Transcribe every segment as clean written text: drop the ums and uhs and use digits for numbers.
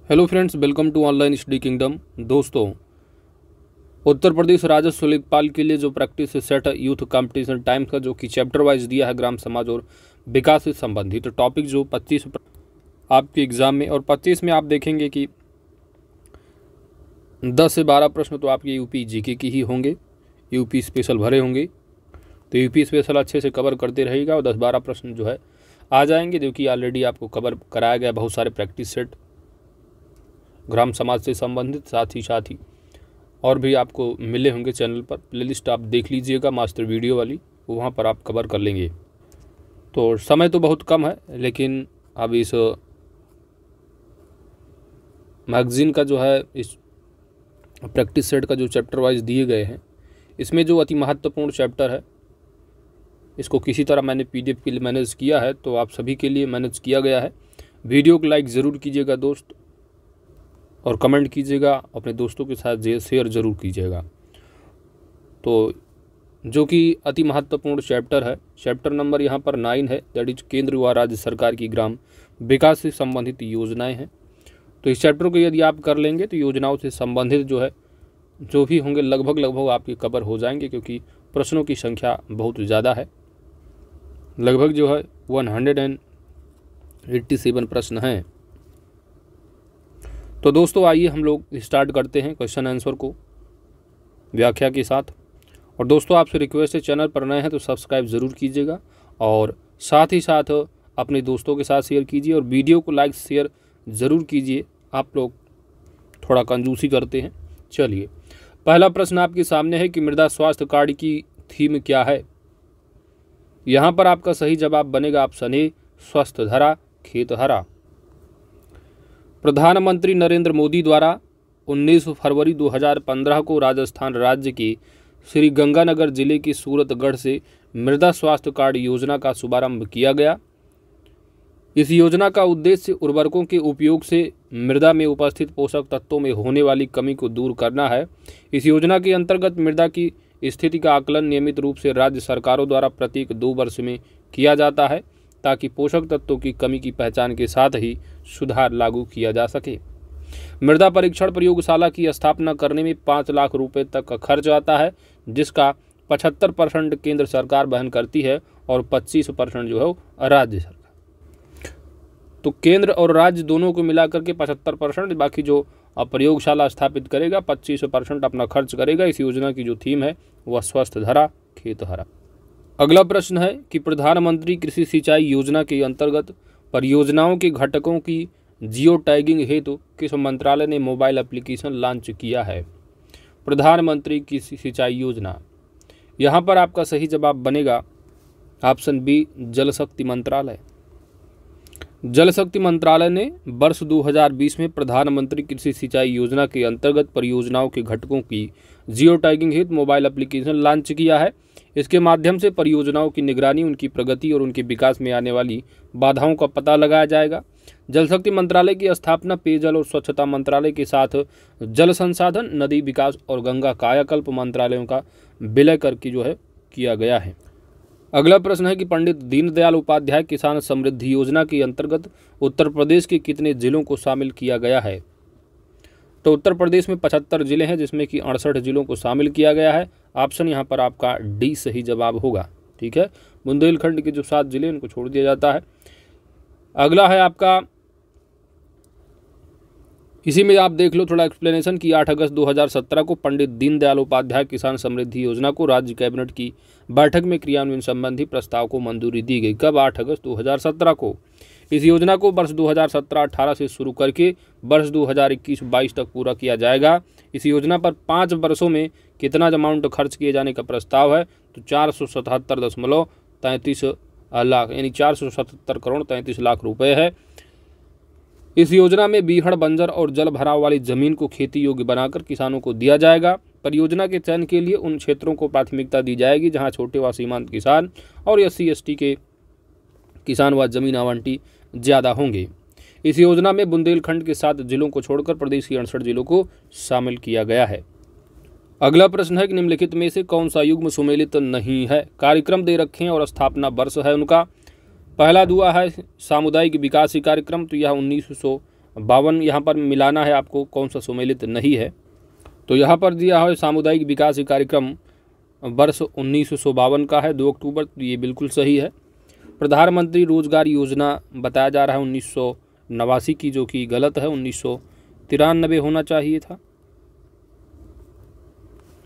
Hello friends, welcome to online study kingdom. दोस्तों, उत्तर प्रदेश राजस्व लेखपाल के लिए जो प्रैक्टिस सेट है यूथ कंपटीशन टाइम्स का, जो कि चैप्टर वाइज दिया है ग्राम समाज और विकास से संबंधित टॉपिक, जो 25 आपके एग्जाम में और 25 में आप देखेंगे कि 10 से 12 प्रश्न तो आपके यूपी जीके की ही होंगे, यूपी स्पेशल भरे होंगे। तो यूपी स्पेशल अच्छे से कवर करते रहेगा और 10-12 प्रश्न जो है आ जाएंगे, जो कि ऑलरेडी आपको कवर कराया गया बहुत सारे प्रैक्टिस सेट ग्राम समाज से संबंधित। साथ ही और भी आपको मिले होंगे चैनल पर, प्लेलिस्ट आप देख लीजिएगा मास्टर वीडियो वाली, वहाँ पर आप कवर कर लेंगे। तो समय तो बहुत कम है, लेकिन अब इस मैगज़ीन का जो है, इस प्रैक्टिस सेट का जो चैप्टर वाइज दिए गए हैं, इसमें जो अति महत्वपूर्ण चैप्टर है, इसको किसी तरह मैंने PDF के लिए मैनेज किया है, तो आप सभी के लिए मैनेज किया गया है। वीडियो को लाइक ज़रूर कीजिएगा दोस्त, और कमेंट कीजिएगा, अपने दोस्तों के साथ शेयर ज़रूर कीजिएगा। तो जो कि अति महत्वपूर्ण चैप्टर है, चैप्टर नंबर यहाँ पर 9 है, दैट इज केंद्र व राज्य सरकार की ग्राम विकास से संबंधित योजनाएं हैं। तो इस चैप्टर को यदि आप कर लेंगे तो योजनाओं से संबंधित जो है जो भी होंगे लगभग आपके कवर हो जाएंगे, क्योंकि प्रश्नों की संख्या बहुत ज़्यादा है। लगभग जो है 187 प्रश्न हैं। तो दोस्तों, आइए हम लोग स्टार्ट करते हैं क्वेश्चन आंसर को व्याख्या के साथ। और दोस्तों, आपसे रिक्वेस्ट है, चैनल पर नए हैं तो सब्सक्राइब ज़रूर कीजिएगा और साथ ही साथ अपने दोस्तों के साथ शेयर कीजिए और वीडियो को लाइक शेयर ज़रूर कीजिए। आप लोग थोड़ा कंजूसी करते हैं। चलिए, पहला प्रश्न आपके सामने है कि मृदा स्वास्थ्य कार्ड की थीम क्या है। यहाँ पर आपका सही जवाब बनेगा ऑप्शन ए, स्वस्थ धरा खेत हरा। प्रधानमंत्री नरेंद्र मोदी द्वारा 19 फरवरी 2015 को राजस्थान राज्य के श्री गंगानगर जिले के सूरतगढ़ से मृदा स्वास्थ्य कार्ड योजना का शुभारंभ किया गया। इस योजना का उद्देश्य उर्वरकों के उपयोग से मृदा में उपस्थित पोषक तत्वों में होने वाली कमी को दूर करना है। इस योजना के अंतर्गत मृदा की स्थिति का आकलन नियमित रूप से राज्य सरकारों द्वारा प्रत्येक 2 वर्ष में किया जाता है, ताकि पोषक तत्वों की कमी की पहचान के साथ ही सुधार लागू किया जा सके। मृदा परीक्षण प्रयोगशाला की स्थापना करने में 5 लाख रुपए तक का खर्च आता है, जिसका 75% केंद्र सरकार वहन करती है और 25% जो है वो राज्य सरकार। तो केंद्र और राज्य दोनों को मिलाकर के 75%, बाकी जो प्रयोगशाला स्थापित करेगा 25% अपना खर्च करेगा। इस योजना की जो थीम है वह स्वस्थ धरा खेत हरा। अगला प्रश्न है कि प्रधानमंत्री कृषि सिंचाई योजना के अंतर्गत परियोजनाओं के घटकों की जियो टैगिंग हेतु किस मंत्रालय ने मोबाइल एप्लीकेशन लॉन्च किया है। प्रधानमंत्री कृषि सिंचाई योजना, यहाँ पर आपका सही जवाब बनेगा ऑप्शन बी, जल शक्ति मंत्रालय। जल शक्ति मंत्रालय ने वर्ष 2020 में प्रधानमंत्री कृषि सिंचाई योजना के अंतर्गत परियोजनाओं के घटकों की जियो टैगिंग हेतु मोबाइल एप्लीकेशन लॉन्च किया है। इसके माध्यम से परियोजनाओं की निगरानी, उनकी प्रगति और उनके विकास में आने वाली बाधाओं का पता लगाया जाएगा। जल शक्ति मंत्रालय की स्थापना पेयजल और स्वच्छता मंत्रालय के साथ जल संसाधन, नदी विकास और गंगा कायाकल्प मंत्रालयों का विलय करके जो है किया गया है। अगला प्रश्न है कि पंडित दीनदयाल उपाध्याय किसान समृद्धि योजना के अंतर्गत उत्तर प्रदेश के कितने जिलों को शामिल किया गया है। तो उत्तर प्रदेश में 75 जिले हैं, जिसमें कि 68 जिलों को शामिल किया गया है। ऑप्शन यहाँ पर आपका डी सही जवाब होगा। ठीक है, बुंदेलखंड के जो 7 जिले उनको छोड़ दिया जाता है। अगला है आपका, इसी में आप देख लो थोड़ा एक्सप्लेनेशन कि 8 अगस्त 2017 को पंडित दीनदयाल उपाध्याय किसान समृद्धि योजना को राज्य कैबिनेट की बैठक में क्रियान्वयन संबंधी प्रस्ताव को मंजूरी दी गई। कब? 8 अगस्त 2017 को। इस योजना को वर्ष 2017-18 से शुरू करके वर्ष 2021-22 तक पूरा किया जाएगा। इस योजना पर 5 वर्षों में कितना अमाउंट खर्च किए जाने का प्रस्ताव है, तो 477.33 लाख, यानी 477 करोड़ 33 लाख रुपए है। इस योजना में बीहड़, बंजर और जल भराव वाली जमीन को खेती योग्य बनाकर किसानों को दिया जाएगा। परियोजना के चयन के लिए उन क्षेत्रों को प्राथमिकता दी जाएगी जहां छोटे व सीमांत किसान और SC/ST के किसान व जमीन आवंटी ज़्यादा होंगे। इस योजना में बुंदेलखंड के 7 जिलों को छोड़कर प्रदेश के 68 जिलों को शामिल किया गया है। अगला प्रश्न है कि निम्नलिखित में से कौन सा युग्म सुमेलित नहीं है। कार्यक्रम दे रखे हैं और स्थापना वर्ष है उनका। पहला दुआ है सामुदायिक विकास कार्यक्रम, तो यह 52 यहाँ पर मिलाना है आपको, कौन सा सुमेलित नहीं है। तो यहाँ पर दिया है सामुदायिक विकास कार्यक्रम वर्ष 1952 का है, 2 अक्टूबर, तो ये बिल्कुल सही है। प्रधानमंत्री रोजगार योजना बताया जा रहा है 1989 की, जो कि गलत है, 1993 होना चाहिए था,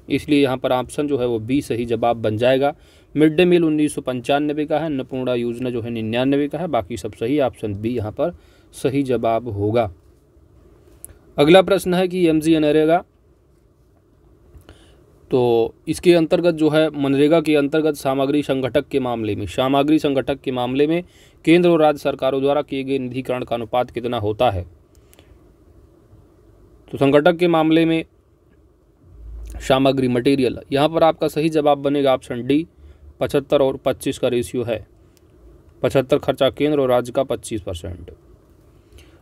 इसलिए यहाँ पर ऑप्शन जो है वो बी सही जवाब बन जाएगा। मिड डे मील 1995 का है, अन्नपूर्णा योजना जो है 99 का है, बाकी सब सही, ऑप्शन बी यहाँ पर सही जवाब होगा। अगला प्रश्न है कि MGNREGA, तो इसके अंतर्गत जो है मनरेगा के अंतर्गत सामग्री संगठक के मामले में केंद्र और राज्य सरकारों द्वारा किए गए निधिकरण का अनुपात कितना होता है। तो संगठक के मामले में सामग्री मटेरियल, यहाँ पर आपका सही जवाब बनेगा ऑप्शन डी, 75 और 25 का रेशियो है, 75 खर्चा केंद्र और राज्य का 25%।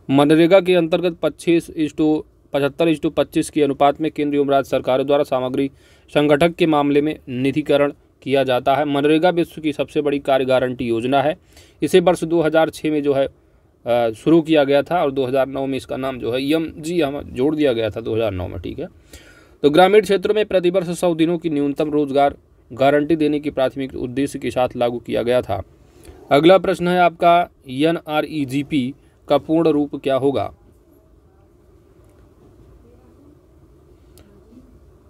मनरेगा के अंतर्गत 75:25 के अनुपात में केंद्र एवं राज्य सरकारों द्वारा सामग्री संगठक के मामले में निधिकरण किया जाता है। मनरेगा विश्व की सबसे बड़ी कार्य गारंटी योजना है। इसे वर्ष 2006 में जो है शुरू किया गया था और 2009 में इसका नाम जो है EMG हम जोड़ दिया गया था 2009 में, ठीक है। तो ग्रामीण क्षेत्रों में प्रतिवर्ष 100 दिनों की न्यूनतम रोजगार गारंटी देने की प्राथमिक उद्देश्य के साथ लागू किया गया था। अगला प्रश्न है आपका NREGP का पूर्ण रूप क्या होगा।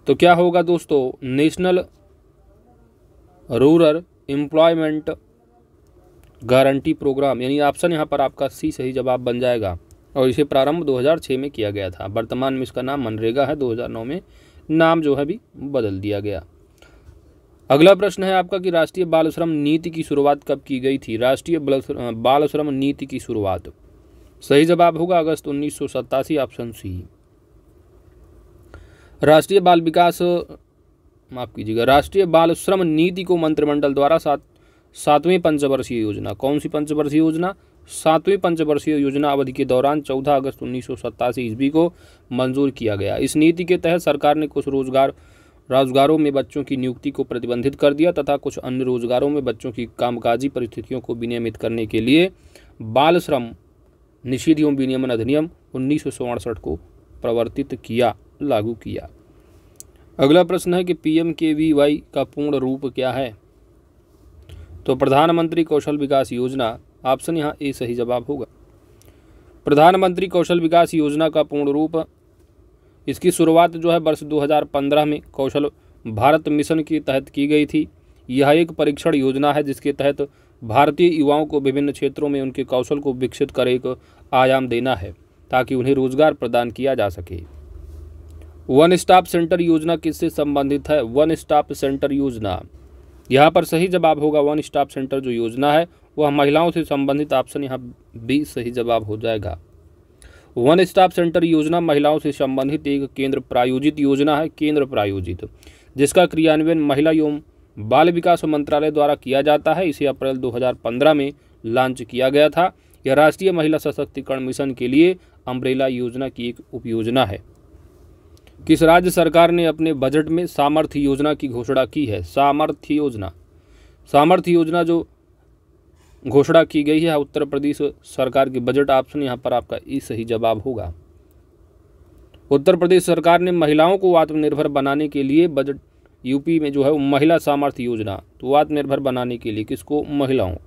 तो क्या होगा दोस्तों, national rural employment guarantee programme, यानी ऑप्शन यहाँ पर आपका सी सही जवाब बन जाएगा। और इसे प्रारंभ 2006 में किया गया था। वर्तमान में इसका नाम मनरेगा है, 2009 में नाम जो है भी बदल दिया गया। अगला प्रश्न है आपका कि राष्ट्रीय बाल श्रम नीति की शुरुआत कब की गई थी। राष्ट्रीय बाल श्रम नीति की शुरुआत, सही जवाब होगा अगस्त 1987, ऑप्शन सी। राष्ट्रीय बाल श्रम नीति को मंत्रिमंडल द्वारा 7वीं पंचवर्षीय योजना, कौन सी पंचवर्षीय योजना, 7वीं पंचवर्षीय योजना अवधि के दौरान 14 अगस्त 1987 ईस्वी को मंजूर किया गया। इस नीति के तहत सरकार ने कुछ रोजगारों में बच्चों की नियुक्ति को प्रतिबंधित कर दिया तथा कुछ अन्य रोजगारों में बच्चों की कामकाजी परिस्थितियों को विनियमित करने के लिए बाल श्रम निषेध एवं विनियमन अधिनियम 1967 को प्रवर्तित किया, लागू किया। अगला प्रश्न है कि PMKVY का पूर्ण रूप क्या है। तो प्रधानमंत्री कौशल विकास योजना, ऑप्शन यहाँ ए सही जवाब होगा। प्रधानमंत्री कौशल विकास योजना का पूर्ण रूप, इसकी शुरुआत जो है वर्ष 2015 में कौशल भारत मिशन के तहत की गई थी। यह एक परीक्षण योजना है जिसके तहत भारतीय युवाओं को विभिन्न क्षेत्रों में उनके कौशल को विकसित कर एक आयाम देना है ताकि उन्हें रोजगार प्रदान किया जा सके। वन स्टॉप सेंटर योजना किससे संबंधित है। वन स्टॉप सेंटर योजना, यहाँ पर सही जवाब होगा वन स्टॉप सेंटर जो योजना है वह महिलाओं से संबंधित, ऑप्शन यहाँ बी सही जवाब हो जाएगा। वन स्टॉप सेंटर योजना महिलाओं से संबंधित एक केंद्र प्रायोजित योजना है, केंद्र प्रायोजित, जिसका क्रियान्वयन महिला एवं बाल विकास मंत्रालय द्वारा किया जाता है। इसे अप्रैल 2015 में लॉन्च किया गया था। यह राष्ट्रीय महिला सशक्तिकरण मिशन के लिए अम्ब्रेला योजना की एक उपयोजना है। किस राज्य सरकार ने अपने बजट में सामर्थ्य योजना की घोषणा की है। सामर्थ्य योजना जो घोषणा की गई है उत्तर प्रदेश सरकार के बजट, ऑप्शन यहाँ पर आपका ई सही जवाब होगा। उत्तर प्रदेश सरकार ने महिलाओं को आत्मनिर्भर बनाने के लिए बजट, यूपी में जो है महिला सामर्थ्य योजना, तो आत्मनिर्भर बनाने के लिए किसको, महिलाओं को।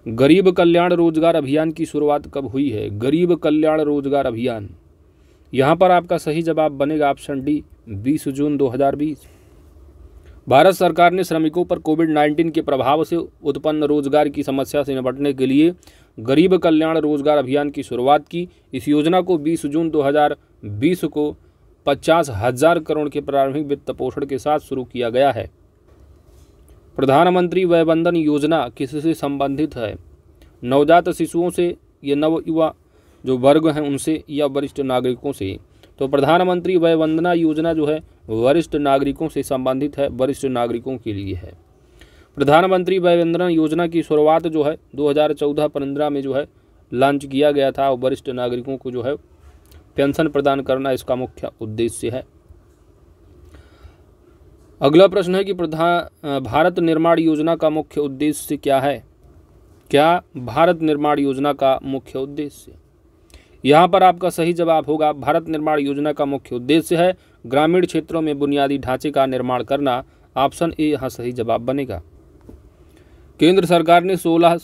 गरीब कल्याण रोजगार अभियान की शुरुआत कब हुई है। गरीब कल्याण रोजगार अभियान, यहाँ पर आपका सही जवाब बनेगा ऑप्शन डी, 20 जून 2020। भारत सरकार ने श्रमिकों पर कोविड-19 के प्रभाव से उत्पन्न रोजगार की समस्या से निपटने के लिए गरीब कल्याण रोजगार अभियान की शुरुआत की। इस योजना को 20 जून 2020 को 50,000 करोड़ के प्रारंभिक वित्त पोषण के साथ शुरू किया गया है। प्रधानमंत्री वय वंदन योजना किससे संबंधित है। नवजात शिशुओं से, ये नव युवा जो वर्ग हैं उनसे, या वरिष्ठ नागरिकों से। तो प्रधानमंत्री वय वंदना योजना जो है वरिष्ठ नागरिकों से संबंधित है, वरिष्ठ नागरिकों के लिए है। प्रधानमंत्री वय वंदना योजना की शुरुआत जो है 2014-15 में जो है लॉन्च किया गया था और वरिष्ठ नागरिकों को जो है पेंशन प्रदान करना इसका मुख्य उद्देश्य है। अगला प्रश्न है कि भारत निर्माण योजना का मुख्य उद्देश्य क्या है। क्या भारत निर्माण योजना का मुख्य उद्देश्य? यहाँ पर आपका सही जवाब होगा भारत निर्माण योजना का मुख्य उद्देश्य है ग्रामीण क्षेत्रों में बुनियादी ढांचे का निर्माण करना। ऑप्शन ए यहाँ सही जवाब बनेगा। केंद्र सरकार ने 16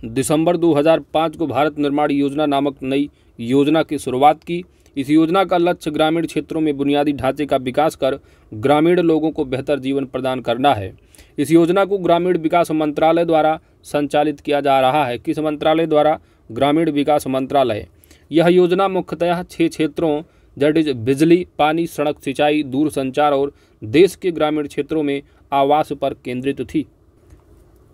दिसंबर 2005 को भारत निर्माण योजना नामक नई योजना की शुरुआत की। इस योजना का लक्ष्य ग्रामीण क्षेत्रों में बुनियादी ढांचे का विकास कर ग्रामीण लोगों को बेहतर जीवन प्रदान करना है। इस योजना को ग्रामीण विकास मंत्रालय द्वारा संचालित किया जा रहा है। किस मंत्रालय द्वारा? ग्रामीण विकास मंत्रालय। यह योजना मुख्यतः 6 क्षेत्रों दैट इज बिजली, पानी, सड़क, सिंचाई, दूरसंचार और देश के ग्रामीण क्षेत्रों में आवास पर केंद्रित थी।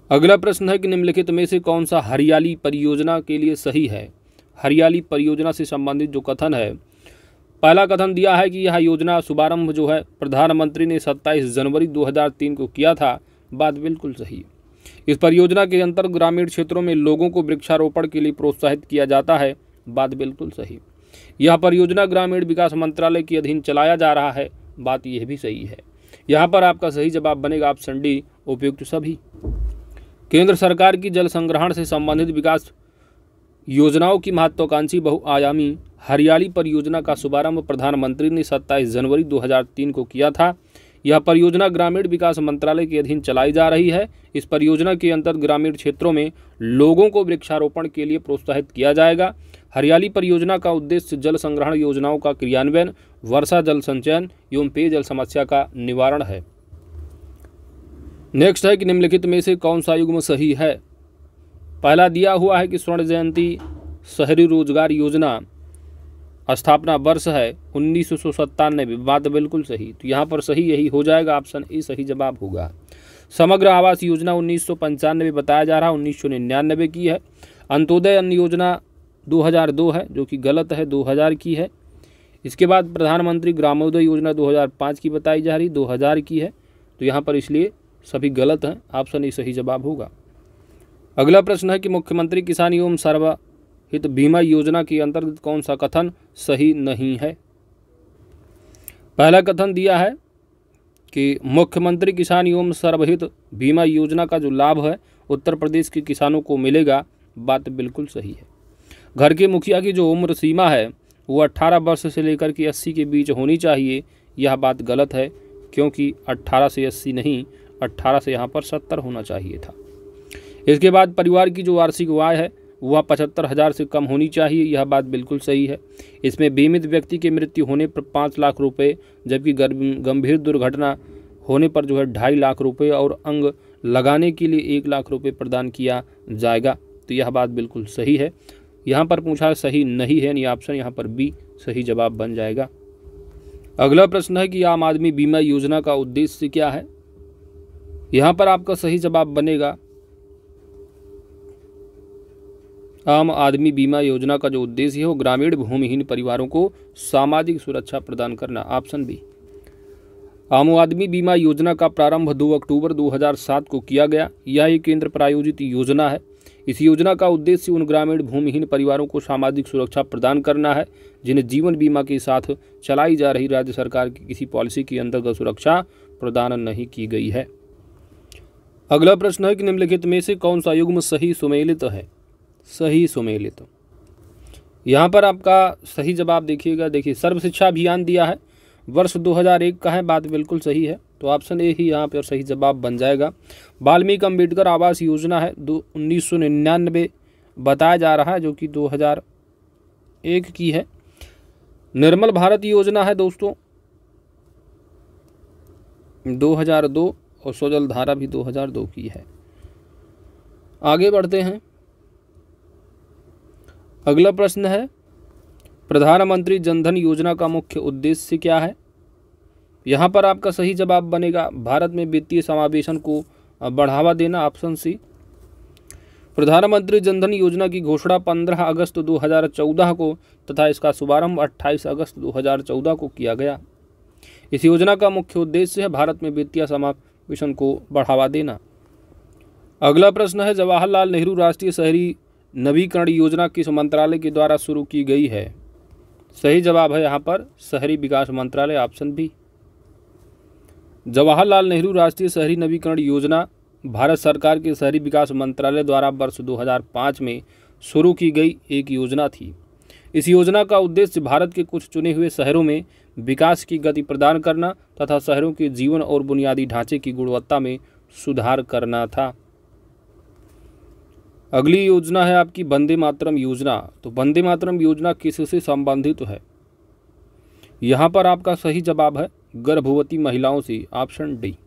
अगला प्रश्न है कि निम्नलिखित में से कौन सा हरियाली परियोजना के लिए सही है? हरियाली परियोजना से संबंधित जो कथन है, पहला कथन दिया है कि यह योजना शुभारंभ जो है प्रधानमंत्री ने 27 जनवरी 2003 को किया था। बात बिल्कुल सही है। इस परियोजना के अंतर्गत ग्रामीण क्षेत्रों में लोगों को वृक्षारोपण के लिए प्रोत्साहित किया जाता है। बात बिल्कुल सही। यह परियोजना ग्रामीण विकास मंत्रालय के अधीन चलाया जा रहा है। बात यह भी सही है। यहाँ पर आपका सही जवाब बनेगा ऑप्शन डी, उपयुक्त सभी। केंद्र सरकार की जल संग्रहण से संबंधित विकास योजनाओं की महत्वाकांक्षी बहुआयामी हरियाली परियोजना का शुभारंभ प्रधानमंत्री ने 27 जनवरी 2003 को किया था। यह परियोजना ग्रामीण विकास मंत्रालय के अधीन चलाई जा रही है। इस परियोजना के अंतर्गत ग्रामीण क्षेत्रों में लोगों को वृक्षारोपण के लिए प्रोत्साहित किया जाएगा। हरियाली परियोजना का उद्देश्य जल संग्रहण योजनाओं का क्रियान्वयन, वर्षा जल संचयन एवं पेयजल समस्या का निवारण है। नेक्स्ट है कि निम्नलिखित में से कौन सा युग्म सही है? पहला दिया हुआ है कि स्वर्ण जयंती शहरी रोजगार योजना स्थापना वर्ष है 1997। बात बिल्कुल सही। तो यहाँ पर सही यही हो जाएगा, ऑप्शन ए सही जवाब होगा। समग्र आवास योजना 1995 बताया जा रहा, 1999 की है। अंत्योदय अन्न योजना 2002 है, जो कि गलत है, 2000 की है। इसके बाद प्रधानमंत्री ग्रामोदय योजना 2005 की बताई जा रही, 2000 की है। तो यहाँ पर इसलिए सभी गलत हैं, ऑप्शन ए सही जवाब होगा। अगला प्रश्न है कि मुख्यमंत्री किसान एवं सर्वहित बीमा योजना के अंतर्गत कौन सा कथन सही नहीं है? पहला कथन दिया है कि मुख्यमंत्री किसान एवं सर्वहित बीमा योजना का जो लाभ है उत्तर प्रदेश के किसानों को मिलेगा। बात बिल्कुल सही है। घर के मुखिया की जो उम्र सीमा है वो 18 वर्ष से लेकर के 80 के बीच होनी चाहिए। यह बात गलत है, क्योंकि 18 से 80 नहीं, 18 से यहाँ पर 70 होना चाहिए था। इसके बाद परिवार की जो वार्षिक आय है वह 75,000 से कम होनी चाहिए। यह बात बिल्कुल सही है। इसमें बीमित व्यक्ति की मृत्यु होने पर 5 लाख रुपए, जबकि गंभीर दुर्घटना होने पर जो है 2.5 लाख रुपए और अंग लगाने के लिए 1 लाख रुपए प्रदान किया जाएगा। तो यह बात बिल्कुल सही है। यहाँ पर पूछा सही नहीं है, यानी ऑप्शन यहाँ पर बी सही जवाब बन जाएगा। अगला प्रश्न है कि आम आदमी बीमा योजना का उद्देश्य क्या है? यहाँ पर आपका सही जवाब बनेगा आम आदमी बीमा योजना का जो उद्देश्य है वो ग्रामीण भूमिहीन परिवारों को सामाजिक सुरक्षा प्रदान करना, ऑप्शन बी। आम आदमी बीमा योजना का प्रारंभ 2 अक्टूबर 2007 को किया गया। यह एक केंद्र प्रायोजित योजना है। इस योजना का उद्देश्य उन ग्रामीण भूमिहीन परिवारों को सामाजिक सुरक्षा प्रदान करना है जिन्हें जीवन बीमा के साथ चलाई जा रही राज्य सरकार की किसी पॉलिसी के अंतर्गत सुरक्षा प्रदान नहीं की गई है। अगला प्रश्न है कि निम्नलिखित में से कौन सा युग्म सही सुमेलित है? सही सुमेलित। यहाँ पर आपका सही जवाब देखिएगा, देखिए सर्व शिक्षा अभियान दिया है, वर्ष 2001 का है। बात बिल्कुल सही है, तो ऑप्शन ए ही यहाँ पर सही जवाब बन जाएगा। वाल्मीकि अम्बेडकर आवास योजना है 1999 बताया जा रहा है, जो कि 2001 की है। निर्मल भारत योजना है दोस्तों 2002 और स्वजल धारा भी 2002 की है। आगे बढ़ते हैं। अगला प्रश्न है प्रधानमंत्री जनधन योजना का मुख्य उद्देश्य क्या है? यहाँ पर आपका सही जवाब बनेगा भारत में वित्तीय समावेशन को बढ़ावा देना, ऑप्शन सी। प्रधानमंत्री जनधन योजना की घोषणा 15 अगस्त 2014 को तथा इसका शुभारंभ 28 अगस्त 2014 को किया गया। इस योजना का मुख्य उद्देश्य है भारत में वित्तीय समावेशन को बढ़ावा देना। अगला प्रश्न है जवाहरलाल नेहरू राष्ट्रीय शहरी नवीकरण योजना किस मंत्रालय के द्वारा शुरू की गई है? सही जवाब है यहाँ पर शहरी विकास मंत्रालय, ऑप्शन बी। जवाहरलाल नेहरू राष्ट्रीय शहरी नवीकरण योजना भारत सरकार के शहरी विकास मंत्रालय द्वारा वर्ष 2005 में शुरू की गई एक योजना थी। इस योजना का उद्देश्य भारत के कुछ चुने हुए शहरों में विकास की गति प्रदान करना तथा शहरों के जीवन और बुनियादी ढांचे की गुणवत्ता में सुधार करना था। अगली योजना है आपकी वंदे मातरम योजना। तो वंदे मातरम योजना किससे संबंधित है? यहाँ पर आपका सही जवाब है गर्भवती महिलाओं से, ऑप्शन डी।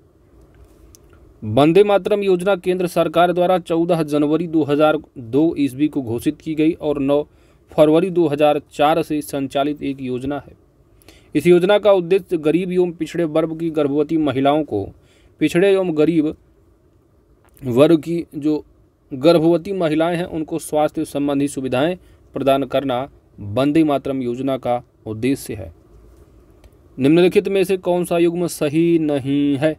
वंदे मातरम योजना केंद्र सरकार द्वारा 14 जनवरी 2002 ईस्वी को घोषित की गई और 9 फरवरी 2004 से संचालित एक योजना है। इस योजना का उद्देश्य गरीब एवं पिछड़े वर्ग की गर्भवती महिलाओं को पिछड़े एवं गरीब वर्ग की जो गर्भवती महिलाएं हैं उनको स्वास्थ्य संबंधी सुविधाएं प्रदान करना वंदे मातरम योजना का उद्देश्य है। निम्नलिखित में से कौन सा युग्म सही नहीं है?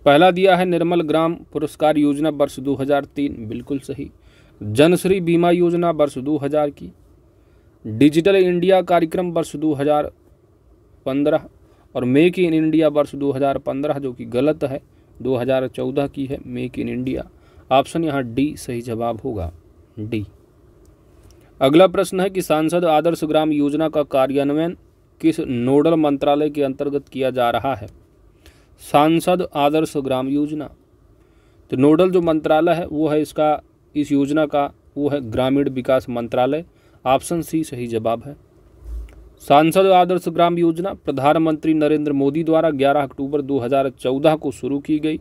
पहला दिया है निर्मल ग्राम पुरस्कार योजना वर्ष 2003, बिल्कुल सही। जनश्री बीमा योजना वर्ष 2000 की। डिजिटल इंडिया कार्यक्रम वर्ष 2015 और मेक इन इंडिया वर्ष 2015 जो कि गलत है, 2014 की है मेक इन इंडिया। ऑप्शन यहाँ डी सही जवाब होगा, डी। अगला प्रश्न है कि सांसद आदर्श ग्राम योजना का कार्यान्वयन किस नोडल मंत्रालय के अंतर्गत किया जा रहा है? सांसद आदर्श ग्राम योजना, तो नोडल जो मंत्रालय है वो है इस योजना का वो है ग्रामीण विकास मंत्रालय। ऑप्शन सी सही जवाब है। सांसद आदर्श ग्राम योजना प्रधानमंत्री नरेंद्र मोदी द्वारा 11 अक्टूबर 2014 को शुरू की गई।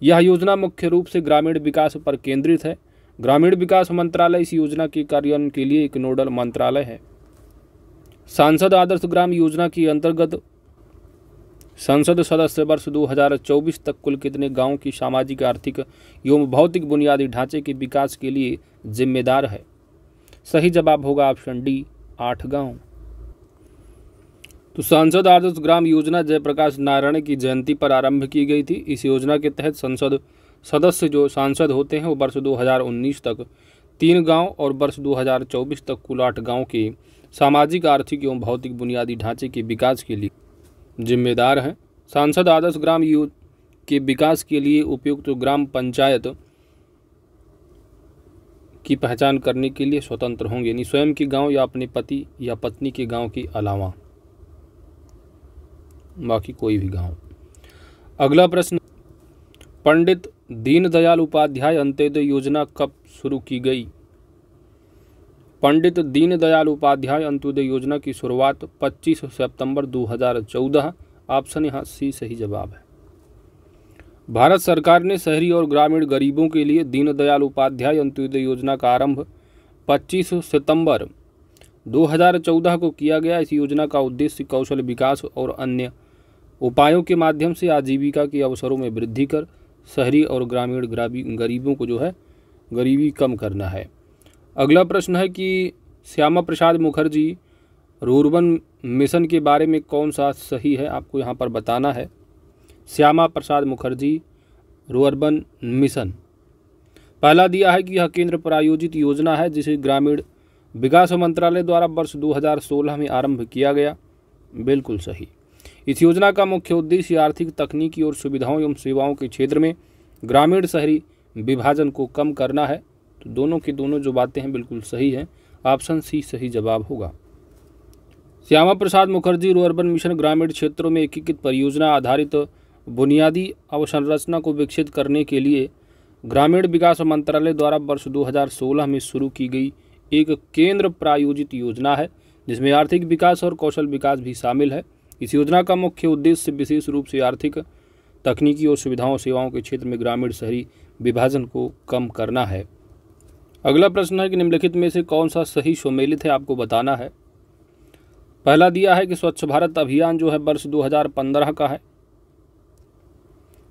यह योजना मुख्य रूप से ग्रामीण विकास पर केंद्रित है। ग्रामीण विकास मंत्रालय इस योजना के कार्यान्वयन के लिए एक नोडल मंत्रालय है। सांसद आदर्श ग्राम योजना के अंतर्गत संसद सदस्य वर्ष 2024 तक कुल कितने गांवों की सामाजिक, आर्थिक एवं भौतिक बुनियादी ढांचे के विकास के लिए जिम्मेदार है? सही जवाब होगा ऑप्शन डी, 8 गांव। तो सांसद आदर्श ग्राम योजना जयप्रकाश नारायण की जयंती पर आरंभ की गई थी। इस योजना के तहत संसद सदस्य जो सांसद होते हैं वो वर्ष 2019 तक 3 गांव और वर्ष 2024 तक कुल 8 गांव के सामाजिक, आर्थिक एवं भौतिक बुनियादी ढांचे के विकास के लिए जिम्मेदार हैं। सांसद आदर्श ग्राम के विकास के लिए उपयुक्त ग्राम पंचायत की पहचान करने के लिए स्वतंत्र होंगे, यानी स्वयं के गांव या अपने पति या पत्नी के गांव के अलावा बाकी कोई भी गांव। अगला प्रश्न, पंडित दीनदयाल उपाध्याय अंत्योदय योजना कब शुरू की गई? पंडित दीनदयाल उपाध्याय अंत्योदय योजना की शुरुआत 25 सितंबर 2014। ऑप्शन यहाँ सी सही जवाब है। भारत सरकार ने शहरी और ग्रामीण गरीबों के लिए दीनदयाल उपाध्याय अंत्योदय योजना का आरंभ 25 सितंबर 2014 को किया गया। इस योजना का उद्देश्य कौशल विकास और अन्य उपायों के माध्यम से आजीविका के अवसरों में वृद्धि कर शहरी और ग्रामीण गरीबों को जो है गरीबी कम करना है। अगला प्रश्न है कि श्यामा प्रसाद मुखर्जी रूर्बन मिशन के बारे में कौन सा सही है, आपको यहाँ पर बताना है। श्यामा प्रसाद मुखर्जी रूर्बन मिशन, पहला दिया है कि यह केंद्र प्रायोजित योजना है जिसे ग्रामीण विकास मंत्रालय द्वारा वर्ष 2016 में आरंभ किया गया, बिल्कुल सही। इस योजना का मुख्य उद्देश्य आर्थिक, तकनीकी और सुविधाओं एवं सेवाओं के क्षेत्र में ग्रामीण शहरी विभाजन को कम करना है। तो दोनों की दोनों जो बातें हैं बिल्कुल सही हैं। ऑप्शन सी सही जवाब होगा। श्यामा प्रसाद मुखर्जी रूर्बन मिशन ग्रामीण क्षेत्रों में एकीकृत परियोजना आधारित बुनियादी अवसंरचना को विकसित करने के लिए ग्रामीण विकास मंत्रालय द्वारा वर्ष 2016 में शुरू की गई एक केंद्र प्रायोजित योजना है जिसमें आर्थिक विकास और कौशल विकास भी शामिल है। इस योजना का मुख्य उद्देश्य विशेष रूप से आर्थिक, तकनीकी और सुविधाओं सेवाओं के क्षेत्र में ग्रामीण शहरी विभाजन को कम करना है। अगला प्रश्न है कि निम्नलिखित में से कौन सा सही सुमेलित है, आपको बताना है। पहला दिया है कि स्वच्छ भारत अभियान जो है वर्ष 2015 का है,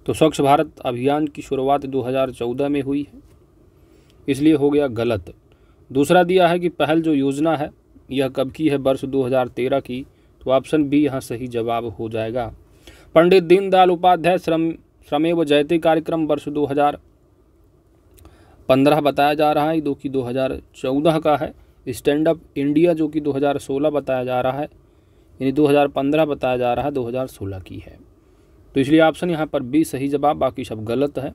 तो स्वच्छ भारत अभियान की शुरुआत 2014 में हुई है, इसलिए हो गया गलत। दूसरा दिया है कि पहल जो योजना है यह कब की है, वर्ष 2013 की, तो ऑप्शन बी यहाँ सही जवाब हो जाएगा। पंडित दीनदयाल उपाध्याय श्रमेव जयते कार्यक्रम वर्ष 2015 बताया जा रहा है, जो कि 2014 का है। स्टैंड अप इंडिया जो कि 2016 बताया जा रहा है, यानी 2015 बताया जा रहा है, 2016 की है। तो इसलिए ऑप्शन यहाँ पर बी सही जवाब, बाकी सब गलत है।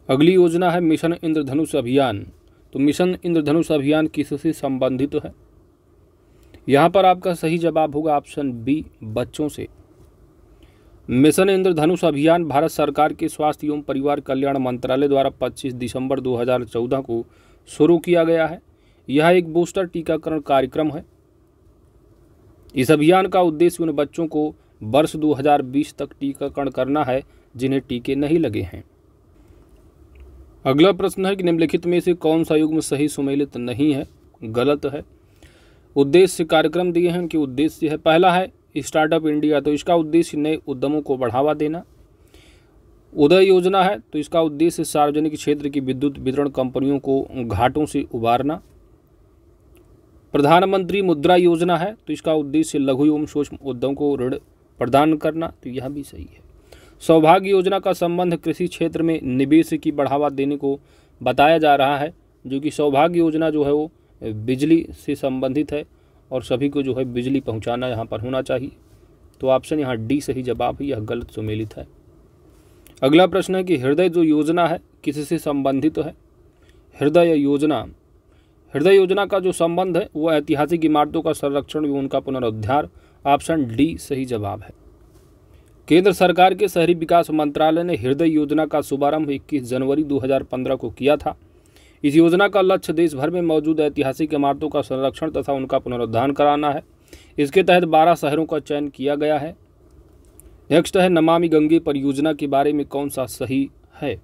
अगली योजना है मिशन इंद्रधनुष अभियान। तो मिशन इंद्रधनुष अभियान किससे संबंधित है? यहाँ पर आपका सही जवाब होगा ऑप्शन बी, बच्चों से। मिशन इंद्रधनुष अभियान भारत सरकार के स्वास्थ्य एवं परिवार कल्याण मंत्रालय द्वारा 25 दिसंबर 2014 को शुरू किया गया है। यह एक बूस्टर टीकाकरण कार्यक्रम है। इस अभियान का उद्देश्य उन बच्चों को वर्ष 2020 तक टीकाकरण करना है जिन्हें टीके नहीं लगे हैं। अगला प्रश्न है कि निम्नलिखित में से कौन सा युग्म सही सुमेलित नहीं है? गलत है। उद्देश्य कार्यक्रम दिए हैं, उनके उद्देश्य है, पहला है स्टार्टअप इंडिया, तो इसका उद्देश्य नए उद्यमों को बढ़ावा देना। उदय योजना है, तो इसका उद्देश्य सार्वजनिक क्षेत्र की विद्युत वितरण कंपनियों को घाटों से उबारना। प्रधानमंत्री मुद्रा योजना है, तो इसका उद्देश्य लघु एवं सूक्ष्म उद्यम को ऋण प्रदान करना, तो यह भी सही है। सौभाग्य योजना का संबंध कृषि क्षेत्र में निवेश की बढ़ावा देने को बताया जा रहा है, जो कि सौभाग्य योजना जो है वो बिजली से संबंधित है और सभी को जो है बिजली पहुंचाना यहाँ पर होना चाहिए। तो ऑप्शन यहाँ डी सही जवाब है, यह गलत सुमेलित है। अगला प्रश्न है कि हृदय जो योजना है किससे संबंधित है? हृदय योजना का जो संबंध है वो ऐतिहासिक इमारतों का संरक्षण एवं उनका पुनरुद्धार, ऑप्शन डी सही जवाब है। केंद्र सरकार के शहरी विकास मंत्रालय ने हृदय योजना का शुभारंभ 21 जनवरी 2015 को किया था। इस योजना का लक्ष्य देश भर में मौजूद ऐतिहासिक इमारतों का संरक्षण तथा उनका पुनरुद्धार कराना है। इसके तहत 12 शहरों का चयन किया गया है। नेक्स्ट है नमामि गंगे परियोजना के बारे में कौन सा सही है?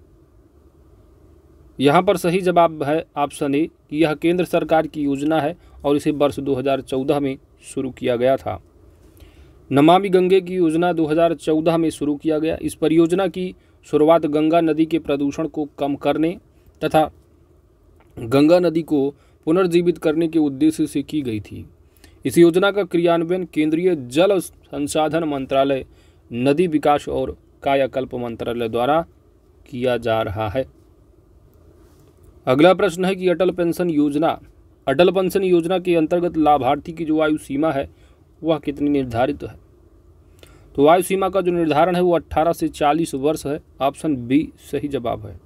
यहाँ पर सही जवाब है ऑप्शन ए कि यह केंद्र सरकार की योजना है और इसे वर्ष 2014 में शुरू किया गया था। नमामि गंगे की योजना 2014 में शुरू किया गया। इस परियोजना की शुरुआत गंगा नदी के प्रदूषण को कम करने तथा गंगा नदी को पुनर्जीवित करने के उद्देश्य से की गई थी। इस योजना का क्रियान्वयन केंद्रीय जल संसाधन मंत्रालय, नदी विकास और कायाकल्प मंत्रालय द्वारा किया जा रहा है। अगला प्रश्न है कि अटल पेंशन योजना के अंतर्गत लाभार्थी की जो आयु सीमा है वह कितनी निर्धारित है? तो आयु सीमा का जो निर्धारण है वो 18 से 40 वर्ष है, ऑप्शन बी सही जवाब है।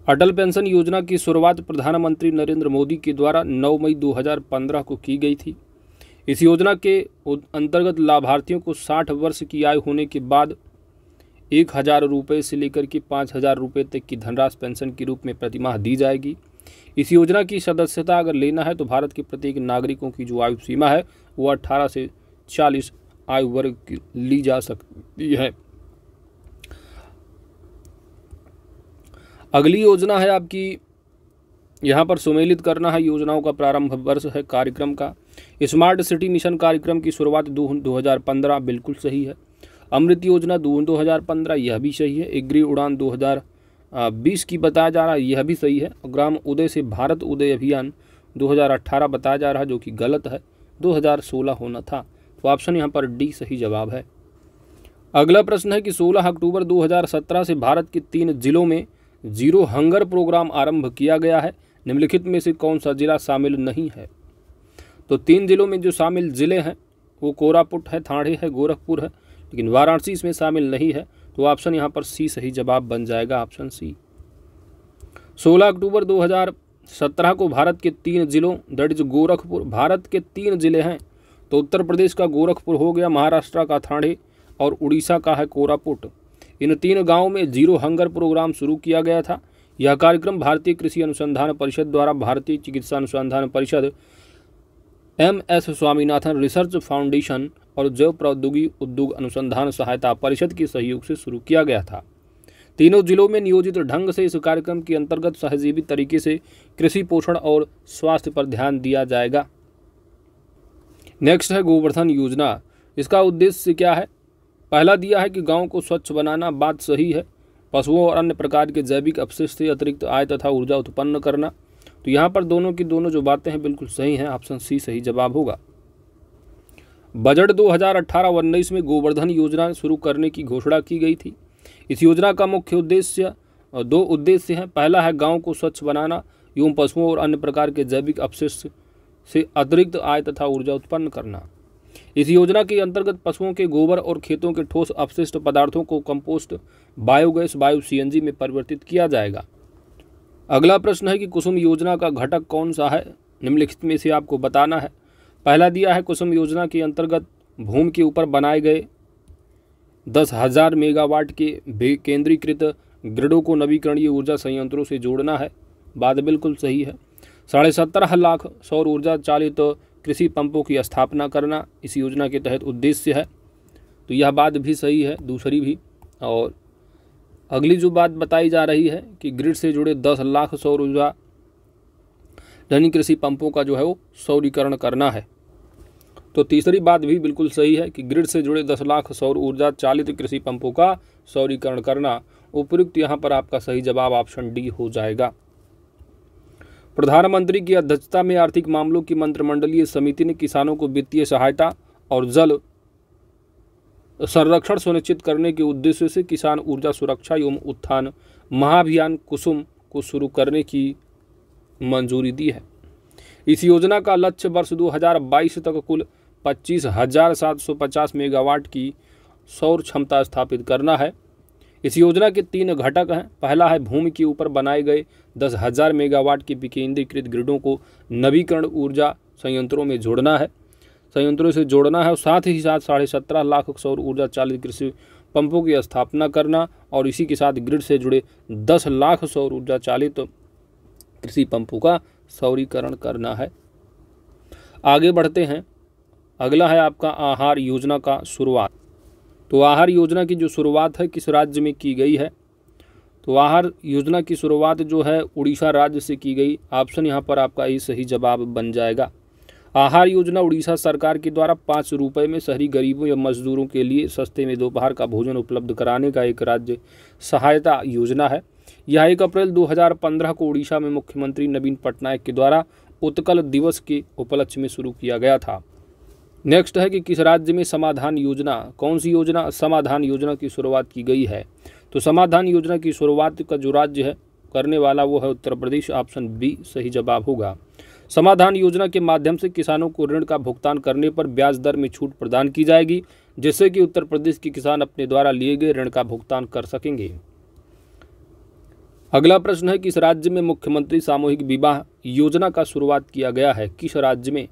अटल पेंशन योजना की शुरुआत प्रधानमंत्री नरेंद्र मोदी के द्वारा 9 मई 2015 को की गई थी। इस योजना के अंतर्गत लाभार्थियों को 60 वर्ष की आयु होने के बाद 1000 रुपये से लेकर के 5000 रुपये तक की धनराशि पेंशन के रूप में प्रतिमाह दी जाएगी। इस योजना की सदस्यता अगर लेना है तो भारत के प्रत्येक नागरिकों की जो आयु सीमा है वो 18 से 40 आयु वर्ग की ली जा सकती है। अगली योजना है आपकी, यहाँ पर सुमेलित करना है योजनाओं का प्रारंभ वर्ष है कार्यक्रम का। स्मार्ट सिटी मिशन कार्यक्रम की शुरुआत 2015, बिल्कुल सही है। अमृत योजना 2015, यह भी सही है। एग्री उड़ान 2020 की बताया जा रहा है, यह भी सही है। ग्राम उदय से भारत उदय अभियान 2018 बताया जा रहा है, जो कि गलत है, 2016 होना था। तो ऑप्शन यहाँ पर डी सही जवाब है। अगला प्रश्न है कि 16 अक्टूबर 2017 से भारत के 3 जिलों में जीरो हंगर प्रोग्राम आरंभ किया गया है। निम्नलिखित में से कौन सा जिला शामिल नहीं है? तो 3 जिलों में जो शामिल जिले हैं वो कोरापुट है, थाने है, गोरखपुर है, लेकिन वाराणसी इसमें शामिल नहीं है। तो ऑप्शन यहाँ पर सी सही जवाब बन जाएगा, ऑप्शन सी। 16 अक्टूबर 2017 को भारत के 3 जिलों दैट इज गोरखपुर, भारत के 3 जिले हैं तो उत्तर प्रदेश का गोरखपुर हो गया, महाराष्ट्र का थाने और उड़ीसा का है कोरापुट। इन 3 गांवों में जीरो हंगर प्रोग्राम शुरू किया गया था। यह कार्यक्रम भारतीय कृषि अनुसंधान परिषद द्वारा भारतीय चिकित्सा अनुसंधान परिषद, MS स्वामीनाथन रिसर्च फाउंडेशन और जैव प्रौद्योगिकी उद्योग अनुसंधान सहायता परिषद के सहयोग से शुरू किया गया था। तीनों जिलों में नियोजित ढंग से इस कार्यक्रम के अंतर्गत सहजीवी तरीके से कृषि पोषण और स्वास्थ्य पर ध्यान दिया जाएगा। नेक्स्ट है गोवर्धन योजना। इसका उद्देश्य क्या है? पहला दिया है कि गांव को स्वच्छ बनाना, बात सही है। पशुओं और अन्य प्रकार के जैविक अपशिष्ट से अतिरिक्त आय तथा ऊर्जा उत्पन्न करना, तो यहाँ पर दोनों की दोनों जो बातें हैं बिल्कुल सही हैं, ऑप्शन सी सही जवाब होगा। बजट 2018-19 में गोवर्धन योजना शुरू करने की घोषणा की गई थी। इस योजना का मुख्य उद्देश्य 2 उद्देश्य हैं। पहला है गांव को स्वच्छ बनाना एवं पशुओं और अन्य प्रकार के जैविक अपशिष्ट से अतिरिक्त आय तथा ऊर्जा उत्पन्न करना। इस योजना के अंतर्गत पशुओं के गोबर और खेतों के ठोस अपशिष्ट पदार्थों को कंपोस्ट, बायोगैस, बायो सीएनजी में परिवर्तित किया जाएगा। अगला प्रश्न है कि कुसुम योजना का घटक कौन सा है, निम्नलिखित में से आपको बताना है। पहला दिया है कुसुम योजना के अंतर्गत भूमि के ऊपर बनाए गए 10,000 मेगावाट के केंद्रीकृत ग्रिडों को नवीकरणीय ऊर्जा संयंत्रों से जोड़ना है। बात बिल्कुल सही है। 17.5 लाख सौर ऊर्जा चालित कृषि पंपों की स्थापना करना इस योजना के तहत उद्देश्य है। तो यह बात भी सही है, दूसरी भी। और अगली जो बात बताई जा रही है कि ग्रिड से जुड़े 10 लाख सौर ऊर्जा यानी कृषि पंपों का जो है वो सौरीकरण करना है। तो तीसरी बात भी बिल्कुल सही है कि ग्रिड से जुड़े 10 लाख सौर ऊर्जा चालित कृषि पंपों का सौरीकरण करना। उपयुक्त यहाँ पर आपका सही जवाब ऑप्शन डी हो जाएगा। प्रधानमंत्री की अध्यक्षता में आर्थिक मामलों की मंत्रिमंडलीय समिति ने किसानों को वित्तीय सहायता और जल संरक्षण सुनिश्चित करने के उद्देश्य से किसान ऊर्जा सुरक्षा एवं उत्थान महाअभियान कुसुम को शुरू करने की मंजूरी दी है। इस योजना का लक्ष्य वर्ष 2022 तक कुल 25,750 मेगावाट की सौर क्षमता स्थापित करना है। इस योजना के 3 घटक हैं। पहला है भूमि के ऊपर बनाए गए 10,000 मेगावाट के विकेंद्रीकृत ग्रिडों को नवीकरण ऊर्जा संयंत्रों में जोड़ना है, और साथ ही साथ 17.5 लाख सौर ऊर्जा चालित कृषि पंपों की स्थापना करना और इसी के साथ ग्रिड से जुड़े 10 लाख सौर ऊर्जा चालित कृषि पंपों का सौरीकरण करना है। आगे बढ़ते हैं। अगला है आपका आहार योजना का शुरुआत। तो आहार योजना की जो शुरुआत है किस राज्य में की गई है? तो आहार योजना की शुरुआत जो है उड़ीसा राज्य से की गई। ऑप्शन यहाँ पर आपका ये सही जवाब बन जाएगा। आहार योजना उड़ीसा सरकार के द्वारा 5 रुपये में शहरी गरीबों या मजदूरों के लिए सस्ते में दोपहर का भोजन उपलब्ध कराने का एक राज्य सहायता योजना है। यह 1 अप्रैल 2015 को उड़ीसा में मुख्यमंत्री नवीन पटनायक के द्वारा उत्कल दिवस के उपलक्ष्य में शुरू किया गया था। नेक्स्ट है कि किस राज्य में समाधान योजना, कौन सी योजना समाधान योजना की शुरुआत की गई है? तो समाधान योजना की शुरुआत का जो राज्य है करने वाला वो है उत्तर प्रदेश। ऑप्शन बी सही जवाब होगा। समाधान योजना के माध्यम से किसानों को ऋण का भुगतान करने पर ब्याज दर में छूट प्रदान की जाएगी, जिससे कि उत्तर प्रदेश के किसान अपने द्वारा लिए गए ऋण का भुगतान कर सकेंगे। अगला प्रश्न है किस राज्य में मुख्यमंत्री सामूहिक विवाह योजना का शुरुआत किया गया है? किस राज्य में?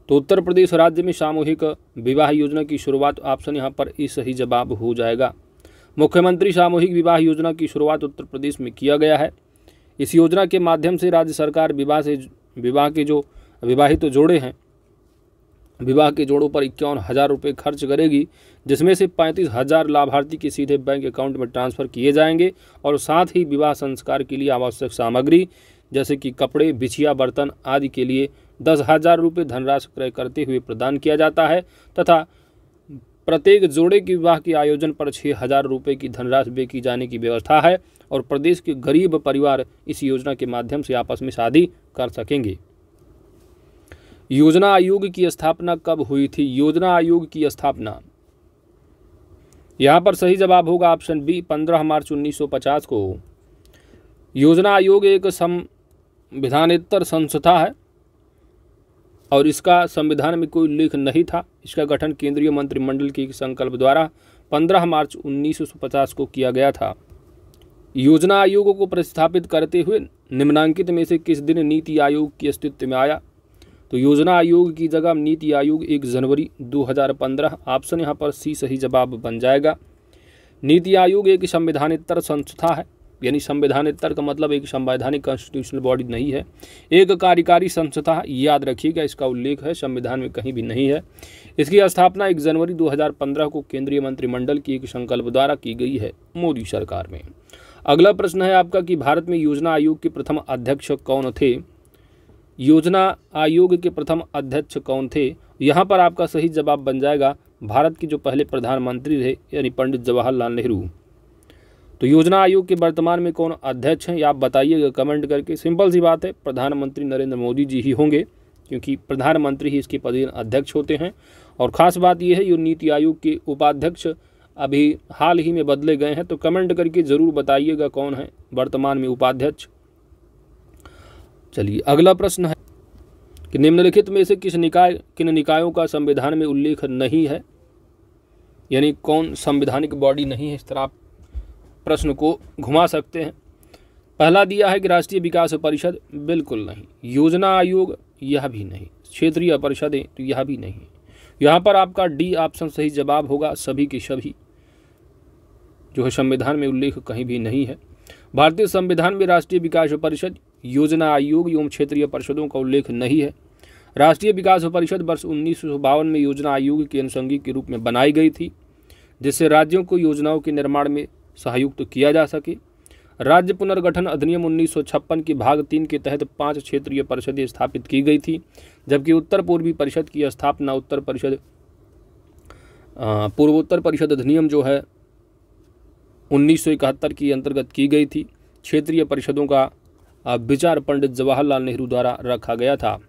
तो उत्तर प्रदेश राज्य में सामूहिक विवाह योजना की शुरुआत, ऑप्शन यहाँ पर ई सही जवाब हो जाएगा। मुख्यमंत्री सामूहिक विवाह योजना की शुरुआत उत्तर प्रदेश में किया गया है। इस योजना के माध्यम से राज्य सरकार विवाह के जो विवाहित जोड़े हैं, विवाह के जोड़ों पर 51,000 रुपये खर्च करेगी, जिसमें से 35,000 लाभार्थी के सीधे बैंक अकाउंट में ट्रांसफर किए जाएंगे और साथ ही विवाह संस्कार के लिए आवश्यक सामग्री जैसे कि कपड़े, बिछिया, बर्तन आदि के लिए 10,000 रुपये धनराशि क्रय करते हुए प्रदान किया जाता है तथा प्रत्येक जोड़े के विवाह के आयोजन पर 6,000 रुपये की धनराशि व्यय की जाने की व्यवस्था है और प्रदेश के गरीब परिवार इस योजना के माध्यम से आपस में शादी कर सकेंगे। योजना आयोग की स्थापना कब हुई थी? योजना आयोग की स्थापना, यहाँ पर सही जवाब होगा ऑप्शन बी 15 मार्च 1950 को। योजना आयोग एक संविधानेतर संस्था है और इसका संविधान में कोई उल्लेख नहीं था। इसका गठन केंद्रीय मंत्रिमंडल के संकल्प द्वारा 15 मार्च 1950 को किया गया था। योजना आयोग को प्रतिस्थापित करते हुए निम्नांकित में से किस दिन नीति आयोग की अस्तित्व में आया? तो योजना आयोग की जगह नीति आयोग 1 जनवरी 2015, ऑप्शन यहाँ पर सी सही जवाब बन जाएगा। नीति आयोग एक संवैधानिक संस्था है, यानी संवैधानिक का मतलब एक संवैधानिक कॉन्स्टिट्यूशनल बॉडी नहीं है, एक कार्यकारी संस्था, याद रखिएगा, इसका उल्लेख है संविधान में कहीं भी नहीं है। इसकी स्थापना 1 जनवरी 2015 को केंद्रीय मंत्रिमंडल की एक संकल्प द्वारा की गई है मोदी सरकार में। अगला प्रश्न है आपका कि भारत में योजना आयोग के प्रथम अध्यक्ष कौन थे? योजना आयोग के प्रथम अध्यक्ष कौन थे? यहाँ पर आपका सही जवाब बन जाएगा भारत के जो पहले प्रधानमंत्री थे यानी पंडित जवाहरलाल नेहरू। तो योजना आयोग के वर्तमान में कौन अध्यक्ष हैं, या आप बताइएगा कमेंट करके। सिंपल सी बात है, प्रधानमंत्री नरेंद्र मोदी जी ही होंगे, क्योंकि प्रधानमंत्री ही इसके पदेन अध्यक्ष होते हैं। और ख़ास बात यह है ये नीति आयोग के उपाध्यक्ष अभी हाल ही में बदले गए हैं, तो कमेंट करके ज़रूर बताइएगा कौन है वर्तमान में उपाध्यक्ष। चलिए अगला प्रश्न है कि निम्नलिखित में से किन निकायों का संविधान में उल्लेख नहीं है, यानी कौन संवैधानिक बॉडी नहीं है। इस तरह आप प्रश्न को घुमा सकते हैं। पहला दिया है कि राष्ट्रीय विकास परिषद, बिल्कुल नहीं। योजना आयोग, यह भी नहीं। क्षेत्रीय परिषदें, तो यह भी नहीं। यहाँ पर आपका डी ऑप्शन सही जवाब होगा। सभी के सभी जो है संविधान में उल्लेख कहीं भी नहीं है। भारतीय संविधान में राष्ट्रीय विकास परिषद, योजना आयोग एवं क्षेत्रीय परिषदों का उल्लेख नहीं है। राष्ट्रीय विकास परिषद वर्ष 1952 में योजना आयोग के अनुषंगी के रूप में बनाई गई थी, जिससे राज्यों को योजनाओं के निर्माण में सहायुक्त किया जा सके। राज्य पुनर्गठन अधिनियम 1956 के भाग 3 के तहत 5 क्षेत्रीय परिषदें स्थापित की गई थी, जबकि उत्तर पूर्वी परिषद की स्थापना पूर्वोत्तर परिषद अधिनियम जो है 1971 के अंतर्गत की गई थी। क्षेत्रीय परिषदों का विचार पंडित जवाहरलाल नेहरू द्वारा रखा गया था।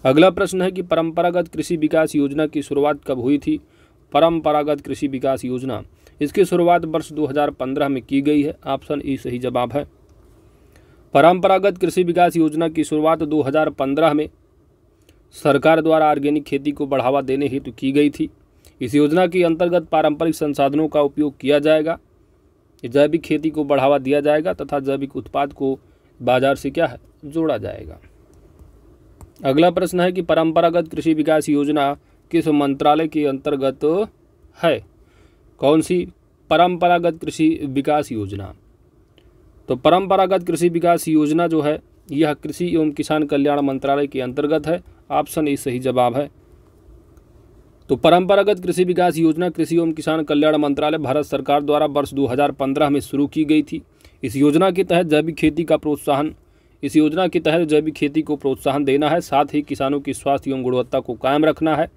अगला प्रश्न है कि परंपरागत कृषि विकास योजना की शुरुआत कब हुई थी। परंपरागत कृषि विकास योजना, इसकी शुरुआत वर्ष 2015 में की गई है। ऑप्शन ई सही जवाब है। परंपरागत कृषि विकास योजना की शुरुआत 2015 में सरकार द्वारा ऑर्गेनिक खेती को बढ़ावा देने हेतु की गई थी। इस योजना के अंतर्गत पारंपरिक संसाधनों का उपयोग किया जाएगा, जैविक खेती को बढ़ावा दिया जाएगा तथा जैविक उत्पाद को बाजार से क्या है जोड़ा जाएगा। अगला प्रश्न है कि परंपरागत कृषि विकास योजना किस मंत्रालय के अंतर्गत है। कौन सी परंपरागत कृषि विकास योजना। तो परंपरागत कृषि विकास योजना जो है यह कृषि एवं किसान कल्याण मंत्रालय के अंतर्गत है। ऑप्शन ए सही जवाब है। तो परंपरागत कृषि विकास योजना कृषि एवं किसान कल्याण मंत्रालय भारत सरकार द्वारा वर्ष 2015 में शुरू की गई थी। इस योजना के तहत जैविक खेती को प्रोत्साहन देना है, साथ ही किसानों की स्वास्थ्य एवं गुणवत्ता को कायम रखना है।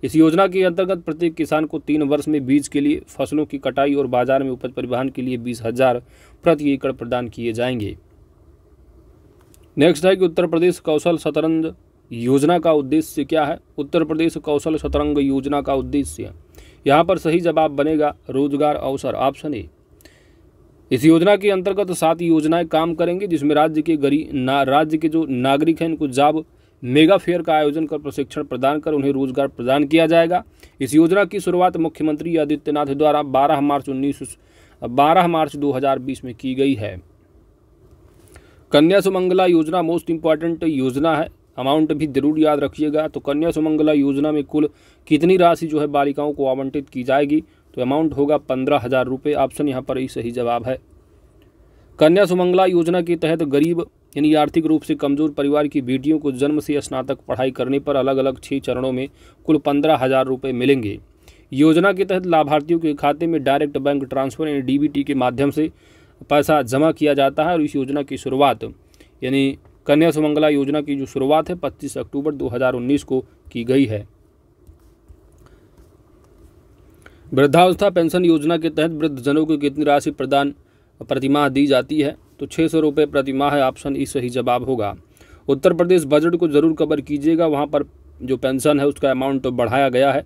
इस योजना के अंतर्गत प्रत्येक किसान को 3 वर्ष में बीज के लिए, फसलों की कटाई और बाजार में उपज परिवहन के लिए 20,000 प्रति एकड़ प्रदान किए जाएंगे। नेक्स्ट है कि उत्तर प्रदेश कौशल शतरंज योजना का उद्देश्य क्या है। उत्तर प्रदेश कौशल शतरंज योजना का उद्देश्य, यहाँ पर सही जवाब बनेगा रोजगार अवसर। Option A. इस योजना के अंतर्गत 7 योजनाएं काम करेंगी, जिसमें राज्य के जो नागरिक हैं इनको जॉब मेगा फेयर का आयोजन कर प्रशिक्षण प्रदान कर उन्हें रोजगार प्रदान किया जाएगा। इस योजना की शुरुआत मुख्यमंत्री आदित्यनाथ द्वारा 12 मार्च 2020 में की गई है। कन्या सुमंगला योजना मोस्ट इम्पॉर्टेंट योजना है, अमाउंट भी जरूर याद रखिएगा। तो कन्या सुमंगला योजना में कुल कितनी राशि जो है बालिकाओं को आवंटित की जाएगी। तो अमाउंट होगा 15,000 रुपये। ऑप्शन यहाँ पर ही सही जवाब है। कन्या सुमंगला योजना के तहत गरीब यानी आर्थिक रूप से कमजोर परिवार की बेटियों को जन्म से स्नातक पढ़ाई करने पर अलग अलग 6 चरणों में कुल 15,000 रुपये मिलेंगे। योजना के तहत लाभार्थियों के खाते में डायरेक्ट बैंक ट्रांसफर यानी डीबीटी के माध्यम से पैसा जमा किया जाता है। और इस योजना की शुरुआत यानी कन्या सुमंगला योजना की जो शुरुआत है 25 अक्टूबर 2019 को की गई है। वृद्धावस्था पेंशन योजना के तहत वृद्धजनों को कितनी राशि प्रदान प्रतिमाह दी जाती है। तो 600 रुपये प्रतिमाह है। ऑप्शन ई सही जवाब होगा। उत्तर प्रदेश बजट को जरूर कवर कीजिएगा, वहाँ पर जो पेंशन है उसका अमाउंट तो बढ़ाया गया है।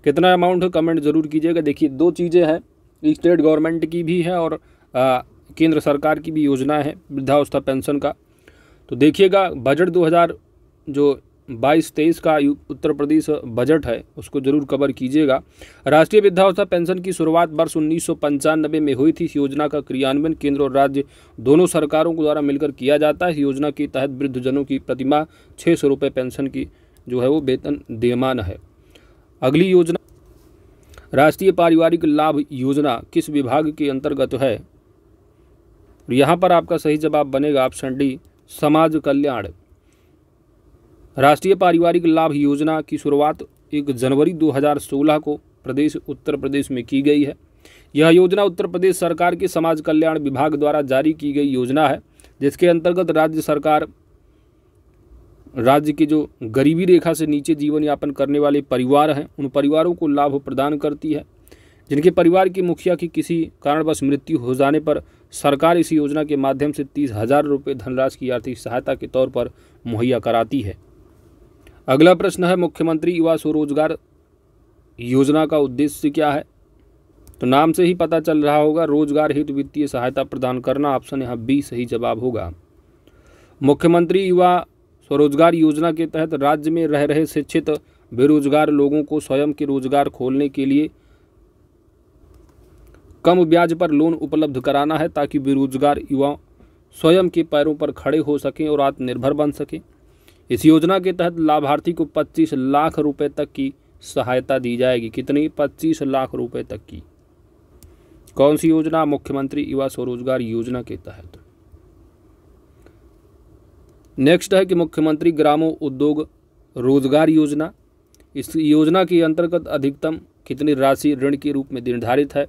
कितना अमाउंट है कमेंट जरूर कीजिएगा। देखिए 2 चीज़ें हैं, स्टेट गवर्नमेंट की भी है और केंद्र सरकार की भी योजना है वृद्धावस्था पेंशन का। तो देखिएगा बजट 2022-23 का उत्तर प्रदेश बजट है उसको जरूर कवर कीजिएगा। राष्ट्रीय वृद्धावस्था पेंशन की शुरुआत वर्ष 1995 में हुई थी। इस योजना का क्रियान्वयन केंद्र और राज्य दोनों सरकारों द्वारा मिलकर किया जाता है। इस योजना के तहत वृद्धजनों की प्रतिमाह 600 रुपये पेंशन की जो है वो वेतन देयमान है। अगली योजना राष्ट्रीय पारिवारिक लाभ योजना किस विभाग के अंतर्गत है। यहाँ पर आपका सही जवाब बनेगा ऑप्शन डी समाज कल्याण। राष्ट्रीय पारिवारिक लाभ योजना की शुरुआत 1 जनवरी 2016 को उत्तर प्रदेश में की गई है। यह योजना उत्तर प्रदेश सरकार के समाज कल्याण विभाग द्वारा जारी की गई योजना है, जिसके अंतर्गत राज्य सरकार राज्य के जो गरीबी रेखा से नीचे जीवन यापन करने वाले परिवार हैं उन परिवारों को लाभ प्रदान करती है। जिनके परिवार के मुखिया की किसी कारणवश मृत्यु हो जाने पर सरकार इस योजना के माध्यम से 30,000 रुपये धनराशि की आर्थिक सहायता के तौर पर मुहैया कराती है। अगला प्रश्न है मुख्यमंत्री युवा स्वरोजगार योजना का उद्देश्य क्या है। तो नाम से ही पता चल रहा होगा, रोजगार हेतु वित्तीय सहायता प्रदान करना। ऑप्शन यहाँ बी सही जवाब होगा। मुख्यमंत्री युवा स्वरोजगार योजना के तहत राज्य में रह रहे शिक्षित बेरोजगार लोगों को स्वयं के रोजगार खोलने के लिए कम ब्याज पर लोन उपलब्ध कराना है, ताकि बेरोजगार युवा स्वयं के पैरों पर खड़े हो सकें और आत्मनिर्भर बन सकें। इस योजना के तहत लाभार्थी को 25 लाख रुपए तक की सहायता दी जाएगी। कितनी? 25 लाख रुपए तक की। कौन सी योजना? मुख्यमंत्री युवा स्वरोजगार योजना के तहत। नेक्स्ट है कि मुख्यमंत्री ग्रामो उद्योग रोजगार योजना। इस योजना के अंतर्गत अधिकतम कितनी राशि ऋण के रूप में निर्धारित है?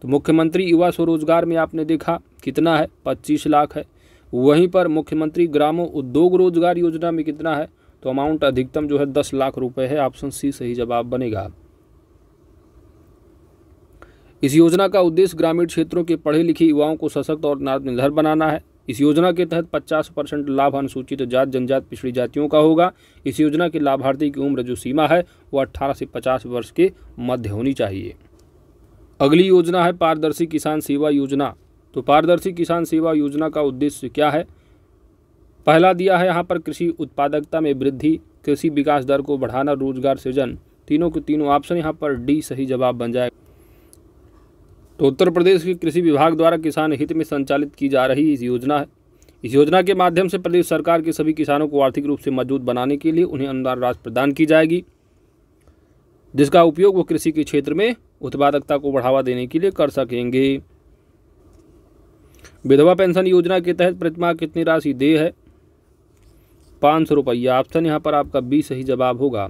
तो मुख्यमंत्री युवा स्वरोजगार में आपने देखा कितना है? 25 लाख है। वहीं पर मुख्यमंत्री ग्रामो उद्योग रोजगार योजना में कितना है? तो अमाउंट अधिकतम जो है 10 लाख रुपए है। ऑप्शन सी सही जवाब बनेगा। इस योजना का उद्देश्य ग्रामीण क्षेत्रों के पढ़े लिखे युवाओं को सशक्त और आत्मनिर्भर बनाना है। इस योजना के तहत 50% लाभ अनुसूचित जात जनजाति पिछड़ी जातियों का होगा। इस योजना के लाभार्थी की उम्र जो सीमा है वो 18 से 50 वर्ष के मध्य होनी चाहिए। अगली योजना है पारदर्शी किसान सेवा योजना। तो पारदर्शी किसान सेवा योजना का उद्देश्य क्या है? पहला दिया है यहाँ पर कृषि उत्पादकता में वृद्धि, कृषि विकास दर को बढ़ाना, रोजगार सृजन। तीनों के तीनों ऑप्शन यहाँ पर डी सही जवाब बन जाएगा। तो उत्तर प्रदेश के कृषि विभाग द्वारा किसान हित में संचालित की जा रही इस योजना है। इस योजना के माध्यम से प्रदेश सरकार के सभी किसानों को आर्थिक रूप से मजबूत बनाने के लिए उन्हें अनुदान राशि प्रदान की जाएगी, जिसका उपयोग वो कृषि के क्षेत्र में उत्पादकता को बढ़ावा देने के लिए कर सकेंगे। विधवा पेंशन योजना के तहत प्रतिमाह कितनी राशि देय है? 500 रुपया। ऑप्शन यहाँ पर आपका बी सही जवाब होगा।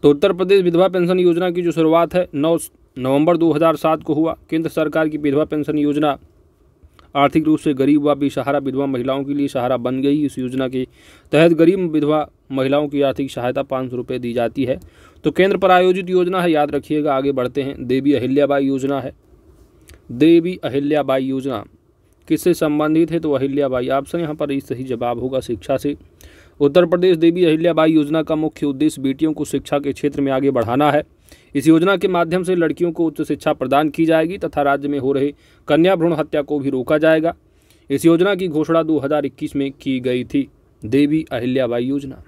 तो उत्तर प्रदेश विधवा पेंशन योजना की जो शुरुआत है 9 नवंबर 2007 को हुआ। केंद्र सरकार की विधवा पेंशन योजना आर्थिक रूप से गरीब व बेसहारा विधवा महिलाओं के लिए सहारा बन गई। इस योजना के तहत गरीब विधवा महिलाओं की आर्थिक सहायता 500 रुपये दी जाती है। तो केंद्र पर आयोजित योजना है, याद रखिएगा। आगे बढ़ते हैं। देवी अहिल्याबाई योजना है। देवी अहिल्याबाई योजना किससे संबंधित है? तो अहिल्याबाई। ऑप्शन यहाँ पर सही जवाब होगा शिक्षा से। उत्तर प्रदेश देवी अहिल्याबाई योजना का मुख्य उद्देश्य बेटियों को शिक्षा के क्षेत्र में आगे बढ़ाना है। इस योजना के माध्यम से लड़कियों को उच्च शिक्षा प्रदान की जाएगी तथा राज्य में हो रहे कन्या भ्रूण हत्या को भी रोका जाएगा। इस योजना की घोषणा 2021 में की गई थी। देवी अहिल्याबाई योजना।